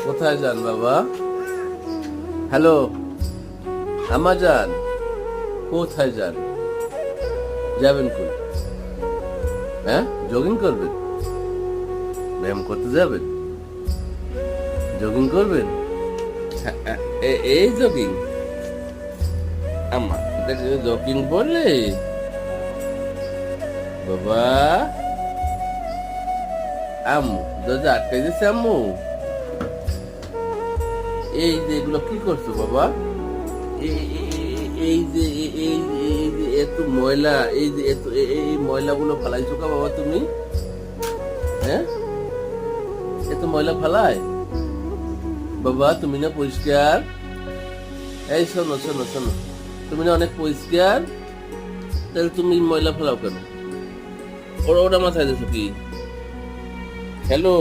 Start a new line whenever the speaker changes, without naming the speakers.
কোথায় যান বাবা? হ্যালো, আমা যান, কোথায় যান? যাবেন কই? হ্যাঁ, জগিং করবেন? ব্যায়াম করতে যাবেন? জগিং করবেন? এই জগিং? আম্মা দেখে জগিং বললে বাবা, আম্মু দরজা আটকে দিচ্ছে। আম্মু, এই যে এগুলো কি করছো বাবা? এই যে এই যে এত ময়লা, এই যে এত এই ময়লাগুলো ফালাইছো কা বাবা তুমি? হ্যাঁ, এত ময়লা ফালায় বাবা? তুমি না পরিষ্কার? এই শোনো শোনো শোনো, তুমি না অনেক পরিষ্কার, তাহলে তুমি ময়লা ফেলাও কেন? ওরা ওটা মাথায় দিছো কি? হ্যালো।